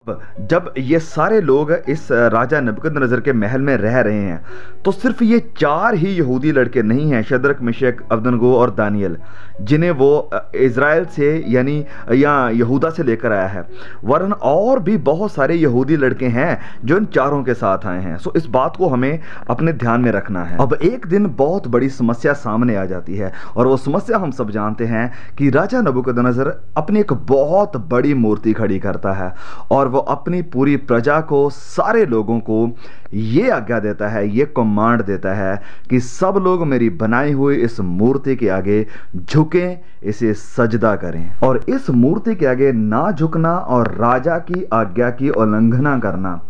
जब ये सारे लोग इस राजा नबूकदनेस्सर के महल में रह रहे हैं तो सिर्फ ये चार ही यहूदी लड़के नहीं हैं, शद्रक, मेशक, अबेदनगो और दानियल, जिन्हें वो इज़राइल से यानी या यहूदा से लेकर आया है, वरन और भी बहुत सारे यहूदी लड़के हैं जो इन चारों के साथ आए हैं। सो इस बात को हमें अपने ध्यान में रखना है। अब एक दिन बहुत बड़ी समस्या सामने आ जाती है और वो समस्या हम सब जानते हैं कि राजा नबूकदनेस्सर अपनी एक बहुत बड़ी मूर्ति खड़ी करता है और वो अपनी पूरी प्रजा को, सारे लोगों को ये आज्ञा देता है, ये कमांड देता है कि सब लोग मेरी बनाई हुई इस मूर्ति के आगे झुकें, इसे सजदा करें। और इस मूर्ति के आगे ना झुकना और राजा की आज्ञा की उल्लंघना करना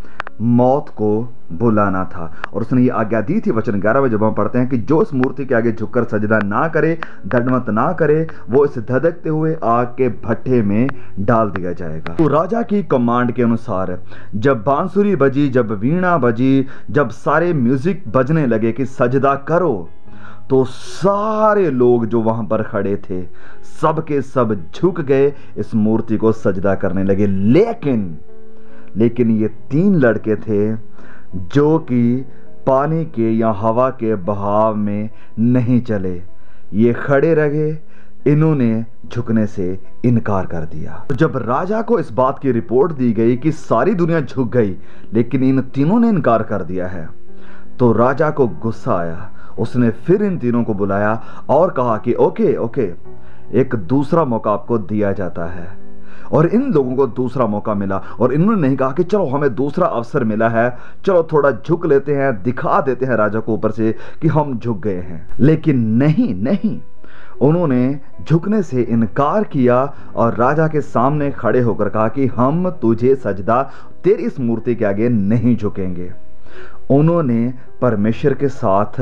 मौत को बुलाना था। और उसने ये आज्ञा दी थी, वचन 11 में जब हम पढ़ते हैं कि जो इस मूर्ति के आगे झुककर सजदा ना करे, दंडवत ना करे, वो इस धधकते हुए आग के भट्ठे में डाल दिया जाएगा। तो राजा की कमांड के अनुसार जब बांसुरी बजी, जब वीणा बजी, जब सारे म्यूजिक बजने लगे कि सजदा करो, तो सारे लोग जो वहां पर खड़े थे सब के सब झुक गए, इस मूर्ति को सजदा करने लगे। लेकिन ये तीन लड़के थे जो कि पानी के या हवा के बहाव में नहीं चले, ये खड़े रहे, इन्होंने झुकने से इनकार कर दिया। तो जब राजा को इस बात की रिपोर्ट दी गई कि सारी दुनिया झुक गई लेकिन इन तीनों ने इनकार कर दिया है, तो राजा को गुस्सा आया। उसने फिर इन तीनों को बुलाया और कहा कि ओके, एक दूसरा मौका आपको दिया जाता है। और इन लोगों को दूसरा मौका मिला और इन्होंने नहीं कहा कि चलो हमें दूसरा अवसर मिला है, चलो थोड़ा झुक लेते हैं, दिखा देते हैं राजा को ऊपर से कि हम झुक गए हैं। लेकिन नहीं, उन्होंने झुकने से इनकार किया और राजा के सामने खड़े होकर कहा कि हम तुझे सजदा, तेरी इस मूर्ति के आगे नहीं झुकेंगे। उन्होंने परमेश्वर के साथ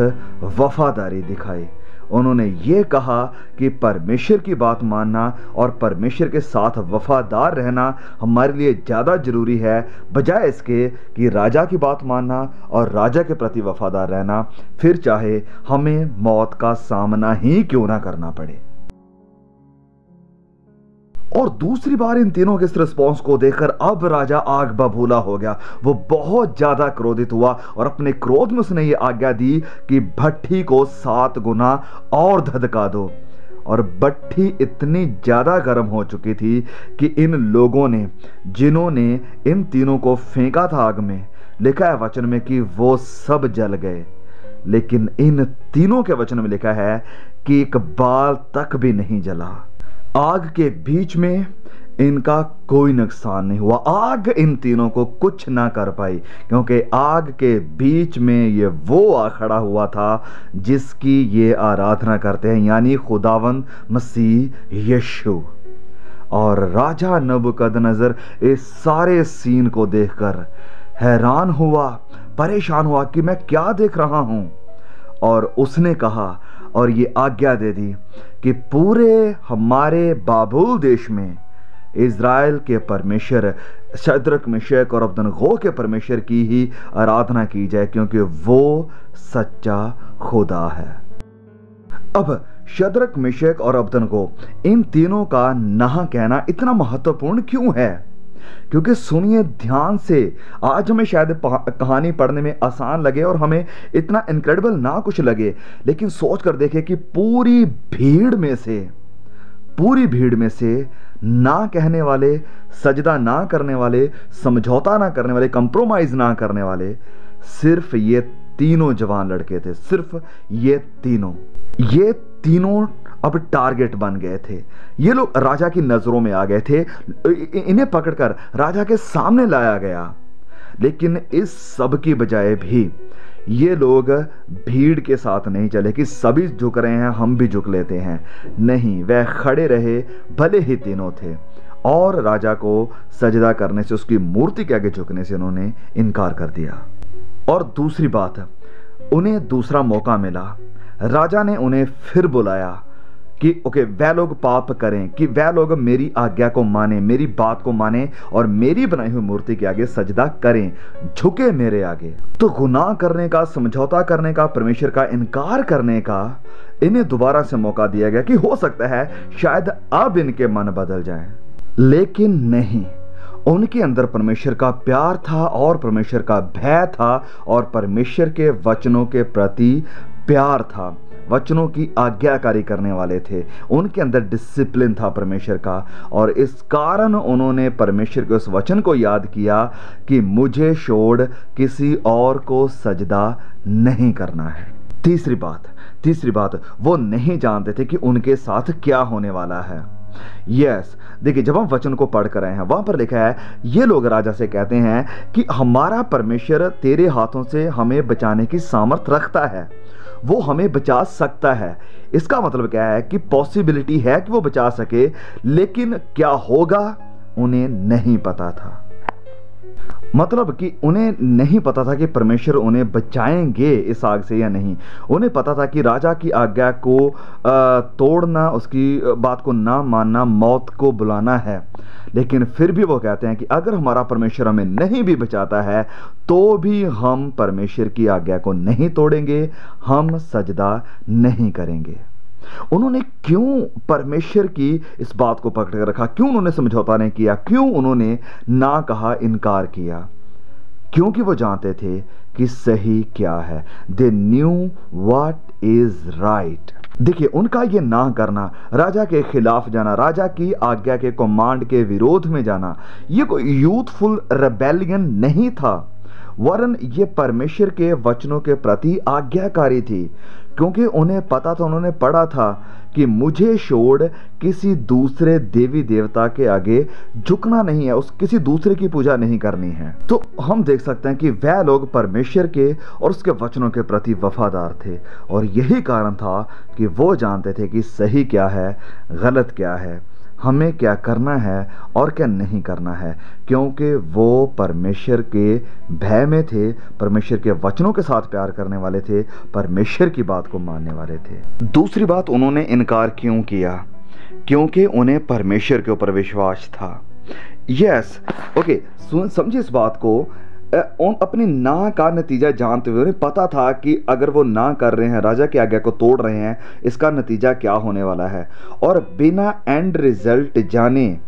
वफादारी दिखाई। उन्होंने ये कहा कि परमेश्वर की बात मानना और परमेश्वर के साथ वफादार रहना हमारे लिए ज़्यादा जरूरी है, बजाय इसके कि राजा की बात मानना और राजा के प्रति वफादार रहना, फिर चाहे हमें मौत का सामना ही क्यों ना करना पड़े। और दूसरी बार इन तीनों के इस रिस्पॉन्स को देखकर अब राजा आग बबूला हो गया। वो बहुत ज्यादा क्रोधित हुआ और अपने क्रोध में उसने ये आज्ञा दी कि भट्ठी को 7 गुना और धधका दो। और भट्ठी इतनी ज्यादा गर्म हो चुकी थी कि इन लोगों ने, जिन्होंने इन तीनों को फेंका था आग में, लिखा है वचन में कि वो सब जल गए। लेकिन इन तीनों के वचन में लिखा है कि एक बाल तक भी नहीं जला। आग के बीच में इनका कोई नुकसान नहीं हुआ। आग इन तीनों को कुछ ना कर पाई, क्योंकि आग के बीच में ये वो आ खड़ा हुआ था जिसकी ये आराधना करते हैं, यानी खुदावंद मसीह यीशु। और राजा नबूकदनेस्सर इस सारे सीन को देखकर हैरान हुआ, परेशान हुआ कि मैं क्या देख रहा हूं। और उसने कहा और ये आज्ञा दे दी कि पूरे हमारे बाबुल देश में इज़राइल के परमेश्वर शद्रक, मेशक और अबेदनगो के परमेश्वर की ही आराधना की जाए, क्योंकि वो सच्चा खुदा है। अब शद्रक, मेशक और अबेदनगो, इन तीनों का ना कहना इतना महत्वपूर्ण क्यों है? क्योंकि सुनिए ध्यान से, आज हमें शायद कहानी पढ़ने में आसान लगे और हमें इतना इनक्रेडिबल ना कुछ लगे, लेकिन सोच कर देखें कि पूरी भीड़ में से ना कहने वाले, सजदा ना करने वाले, समझौता ना करने वाले, कंप्रोमाइज ना करने वाले सिर्फ ये तीनों जवान लड़के थे। सिर्फ ये तीनों अब टारगेट बन गए थे। ये लोग राजा की नजरों में आ गए थे, इन्हें पकड़कर राजा के सामने लाया गया। लेकिन इस सब की बजाय भी ये लोग भीड़ के साथ नहीं चले कि सभी झुक रहे हैं हम भी झुक लेते हैं। नहीं, वह खड़े रहे, भले ही तीनों थे, और राजा को सजदा करने से, उसकी मूर्ति के आगे झुकने से उन्होंने इनकार कर दिया। और दूसरी बात, उन्हें दूसरा मौका मिला। राजा ने उन्हें फिर बुलाया कि ओके, वह लोग पाप करें, कि वह लोग मेरी आज्ञा को माने, मेरी बात को माने और मेरी बनाई हुई मूर्ति के आगे सजदा करें, झुके मेरे आगे। तो गुनाह करने का, समझौता करने का, परमेश्वर का इनकार करने का इन्हें दोबारा से मौका दिया गया कि हो सकता है शायद अब इनके मन बदल जाएं। लेकिन नहीं, उनके अंदर परमेश्वर का प्यार था और परमेश्वर का भय था और परमेश्वर के वचनों के प्रति प्यार था, वचनों की आज्ञाकारी करने वाले थे। उनके अंदर डिसिप्लिन था परमेश्वर का, और इस कारण उन्होंने परमेश्वर के उस वचन को याद किया कि मुझे छोड़ किसी और को सजदा नहीं करना है। तीसरी बात, वो नहीं जानते थे कि उनके साथ क्या होने वाला है। यस, देखिए, जब हम वचन को पढ़ कर आए हैं, वहां पर लिखा है, ये लोग राजा से कहते हैं कि हमारा परमेश्वर तेरे हाथों से हमें बचाने की सामर्थ रखता है, वो हमें बचा सकता है। इसका मतलब क्या है कि पॉसिबिलिटी है कि वो बचा सके, लेकिन क्या होगा उन्हें नहीं पता था। मतलब कि उन्हें नहीं पता था कि परमेश्वर उन्हें बचाएंगे इस आग से या नहीं। उन्हें पता था कि राजा की आज्ञा को तोड़ना, उसकी बात को ना मानना, मौत को बुलाना है। लेकिन फिर भी वो कहते हैं कि अगर हमारा परमेश्वर हमें नहीं भी बचाता है तो भी हम परमेश्वर की आज्ञा को नहीं तोड़ेंगे, हम सजदा नहीं करेंगे। उन्होंने क्यों परमेश्वर की इस बात को पकड़ कर रखा? क्यों उन्होंने समझौता नहीं किया? क्यों उन्होंने ना कहा, इनकार किया? क्योंकि वो जानते थे कि सही क्या है। They knew what is right. देखिए, उनका ये ना करना, राजा के खिलाफ जाना, राजा की आज्ञा के कमांड के विरोध में जाना, ये कोई यूथफुल रेबेलियन नहीं था, वरन ये परमेश्वर के वचनों के प्रति आज्ञाकारी थी। क्योंकि उन्हें पता था, उन्होंने पढ़ा था कि मुझे छोड़ किसी दूसरे देवी देवता के आगे झुकना नहीं है, उस किसी दूसरे की पूजा नहीं करनी है। तो हम देख सकते हैं कि वह लोग परमेश्वर के और उसके वचनों के प्रति वफादार थे, और यही कारण था कि वो जानते थे कि सही क्या है, गलत क्या है, हमें क्या करना है और क्या नहीं करना है, क्योंकि वो परमेश्वर के भय में थे, परमेश्वर के वचनों के साथ प्यार करने वाले थे, परमेश्वर की बात को मानने वाले थे। दूसरी बात, उन्होंने इनकार क्यों किया? क्योंकि उन्हें परमेश्वर के ऊपर विश्वास था। यस, ओके, समझिए इस बात को। अपनी ना का नतीजा जानते हुए उन्हें पता था कि अगर वो ना कर रहे हैं, राजा की आज्ञा को तोड़ रहे हैं, इसका नतीजा क्या होने वाला है, और बिना एंड रिजल्ट जाने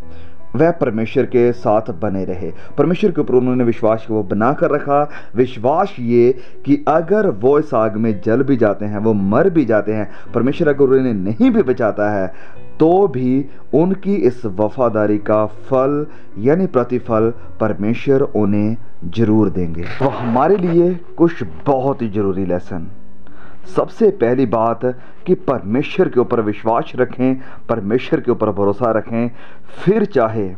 वह परमेश्वर के साथ बने रहे। परमेश्वर के ऊपर उन्होंने विश्वास को बना कर रखा। विश्वास ये कि अगर वो इस आग में जल भी जाते हैं, वो मर भी जाते हैं, परमेश्वर अगर उन्हें नहीं भी बचाता है तो भी उनकी इस वफादारी का फल यानी प्रतिफल परमेश्वर उन्हें जरूर देंगे। तो हमारे लिए कुछ बहुत ही जरूरी लेसन। सबसे पहली बात कि परमेश्वर के ऊपर विश्वास रखें, परमेश्वर के ऊपर भरोसा रखें, फिर चाहे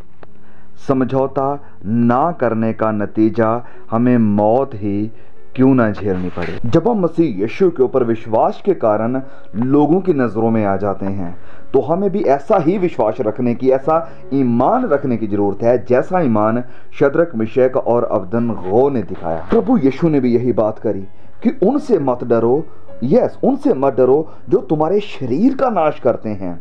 समझौता ना करने का नतीजा हमें मौत ही क्यों ना झेलनी पड़े। जब हम मसीह यीशु के ऊपर विश्वास के कारण लोगों की नज़रों में आ जाते हैं तो हमें भी ऐसा ही विश्वास रखने की, ऐसा ईमान रखने की जरूरत है जैसा ईमान शद्रक, मिशक और अबदनगो ने दिखाया। प्रभु यीशु ने भी यही बात करी कि उनसे मत डरो, यस, उनसे मत डरो जो तुम्हारे शरीर का नाश करते हैं,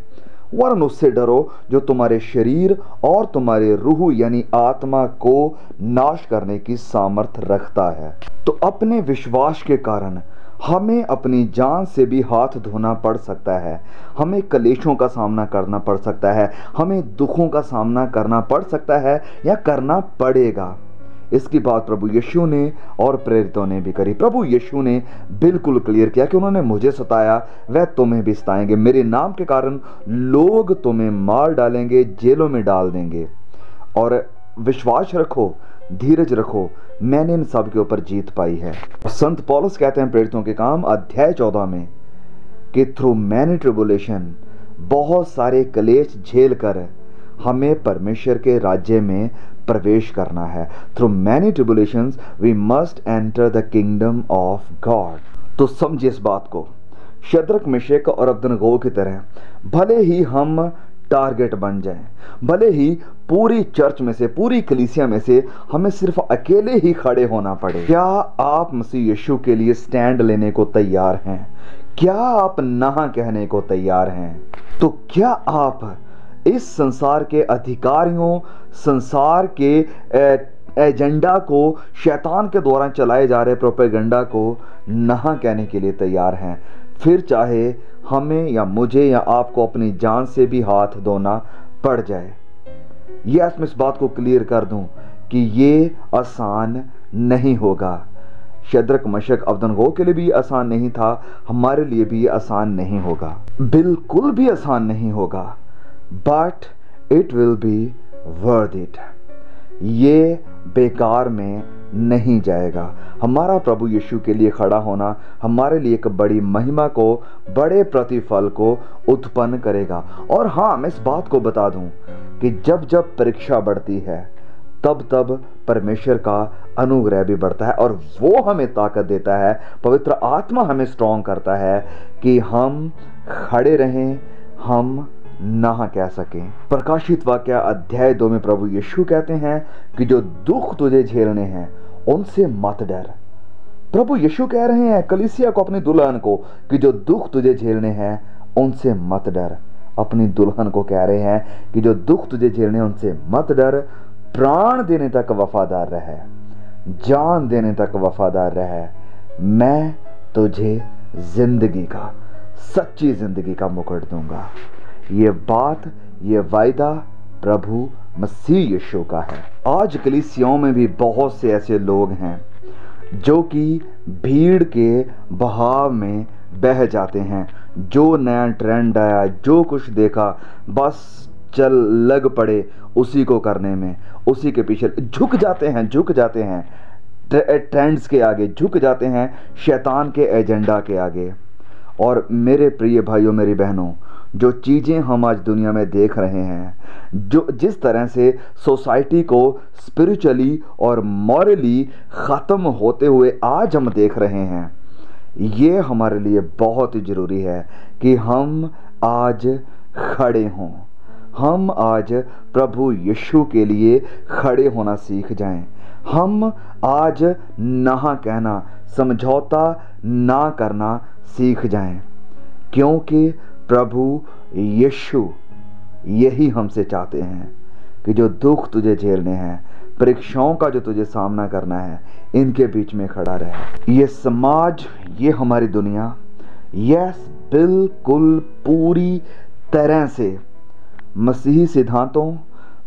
वरन उससे डरो जो तुम्हारे शरीर और तुम्हारे रूह यानी आत्मा को नाश करने की सामर्थ रखता है। तो अपने विश्वास के कारण हमें अपनी जान से भी हाथ धोना पड़ सकता है, हमें कलेशों का सामना करना पड़ सकता है, हमें दुखों का सामना करना पड़ सकता है या करना पड़ेगा। इसकी बात प्रभु यीशु ने और प्रेरितों ने भी करी। प्रभु यीशु ने बिल्कुल क्लियर किया कि उन्होंने मुझे सताया, वह तुम्हें भी सताएंगे, मेरे नाम के कारण लोग तुम्हें मार डालेंगे, जेलों में डाल देंगे, और विश्वास रखो, धीरज रखो, मैंने इन सब के ऊपर जीत पाई है। संत पौलुस कहते हैं प्रेरितों के काम अध्याय 14 में कि थ्रू मैनी ट्रिबुलेशन, बहुत सारे कलेश झेल कर हमें परमेश्वर के राज्य में प्रवेश करना है। Through many tribulations we must enter the kingdom of God. तो समझिए इस बात को, शद्रक, मिशक और अबदनगो की तरह भले ही हम टारगेट बन जाएं, भले ही पूरी चर्च में से, पूरी कलीसिया में से हमें सिर्फ अकेले ही खड़े होना पड़े, क्या आप मसीह यीशु के लिए स्टैंड लेने को तैयार हैं? क्या आप ना कहने को तैयार हैं? तो क्या आप इस संसार के अधिकारियों, संसार के एजेंडा को, शैतान के द्वारा चलाए जा रहे प्रोपेगेंडा को ना कहने के लिए तैयार हैं? फिर चाहे हमें या मुझे या आपको अपनी जान से भी हाथ धोना पड़ जाए। यस, मैं इस बात को क्लियर कर दूं कि ये आसान नहीं होगा। शद्रक मशक अबदनगो के लिए भी आसान नहीं था, हमारे लिए भी आसान नहीं होगा, बिल्कुल भी आसान नहीं होगा, but it will be worth it. ये बेकार में नहीं जाएगा। हमारा प्रभु यीशु के लिए खड़ा होना हमारे लिए एक बड़ी महिमा को, बड़े प्रतिफल को उत्पन्न करेगा। और हाँ, मैं इस बात को बता दूं कि जब जब परीक्षा बढ़ती है तब तब परमेश्वर का अनुग्रह भी बढ़ता है और वो हमें ताकत देता है, पवित्र आत्मा हमें स्ट्रॉन्ग करता है कि हम खड़े रहें, हम ना कह सकें। प्रकाशित वाक्य अध्याय 2 में प्रभु यीशु कहते हैं कि जो दुख तुझे झेलने हैं उनसे मत डर। प्रभु यीशु कह रहे हैं कलीसिया को, अपनी दुल्हन को, कि जो दुख तुझे झेलने हैं उनसे मत डर। अपनी दुल्हन को कह रहे हैं कि जो दुख तुझे झेलने हैं उनसे मत डर, प्राण देने तक वफादार रहे, जान देने तक वफादार रहे, मैं तुझे जिंदगी का, सच्ची जिंदगी का मुकुट दूंगा। ये बात, ये वायदा प्रभु मसीह यीशु का है। आज कलीसियाओं में भी बहुत से ऐसे लोग हैं जो कि भीड़ के बहाव में बह जाते हैं। जो नया ट्रेंड आया, जो कुछ देखा, बस चल लग पड़े उसी को करने में, उसी के पीछे झुक जाते हैं ट्रेंड्स के आगे, झुक जाते हैं शैतान के एजेंडा के आगे। और मेरे प्रिय भाइयों, मेरी बहनों, जो चीज़ें हम आज दुनिया में देख रहे हैं, जो जिस तरह से सोसाइटी को स्पिरिचुअली और मॉरली ख़त्म होते हुए आज हम देख रहे हैं, ये हमारे लिए बहुत ही ज़रूरी है कि हम आज खड़े हों, हम आज प्रभु यीशु के लिए खड़े होना सीख जाएं। हम आज ना कहना, समझौता ना करना सीख जाएं, क्योंकि प्रभु यीशु यही हमसे चाहते हैं कि जो दुख तुझे झेलने हैं, परीक्षाओं का जो तुझे सामना करना है, इनके बीच में खड़ा रहे। ये समाज, ये हमारी दुनिया, यस, बिल्कुल पूरी तरह से मसीही सिद्धांतों,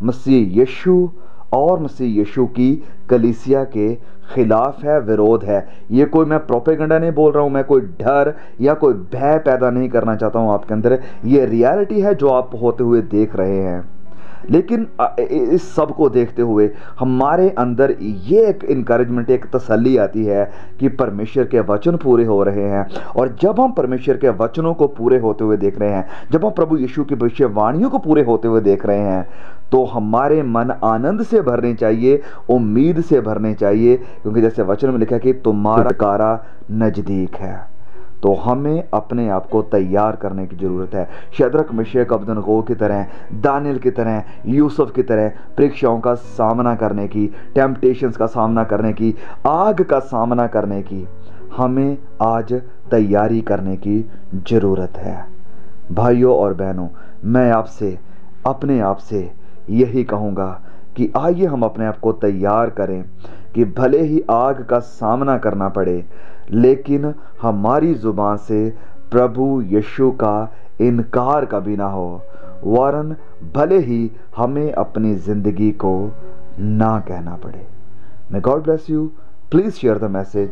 मसीह यीशु और मसीह यीशु की कलीसिया के खिलाफ है, विरोध है। ये कोई मैं प्रोपेगेंडा नहीं बोल रहा हूँ, मैं कोई डर या कोई भय पैदा नहीं करना चाहता हूँ आपके अंदर। ये रियलिटी है जो आप होते हुए देख रहे हैं। लेकिन इस सब को देखते हुए हमारे अंदर ये एक इनकरेजमेंट, एक तसल्ली आती है कि परमेश्वर के वचन पूरे हो रहे हैं। और जब हम परमेश्वर के वचनों को पूरे होते हुए देख रहे हैं, जब हम प्रभु यीशु की भविष्यवाणियों को पूरे होते हुए देख रहे हैं, तो हमारे मन आनंद से भरने चाहिए, उम्मीद से भरने चाहिए, क्योंकि जैसे वचन में लिखा है कि तुम्हारा छुटकारा नज़दीक है। तो हमें अपने आप को तैयार करने की ज़रूरत है। शद्रक, मेशक, अबदनगो की तरह, दानियल की तरह, यूसुफ की तरह परीक्षाओं का सामना करने की, टेम्पटेशंस का सामना करने की, आग का सामना करने की हमें आज तैयारी करने की ज़रूरत है। भाइयों और बहनों, मैं आपसे, अपने आप से यही कहूँगा कि आइए हम अपने आप को तैयार करें कि भले ही आग का सामना करना पड़े, लेकिन हमारी ज़ुबान से प्रभु यीशु का इनकार कभी ना हो, वरन भले ही हमें अपनी ज़िंदगी को ना कहना पड़े। May God bless you. Please share the message.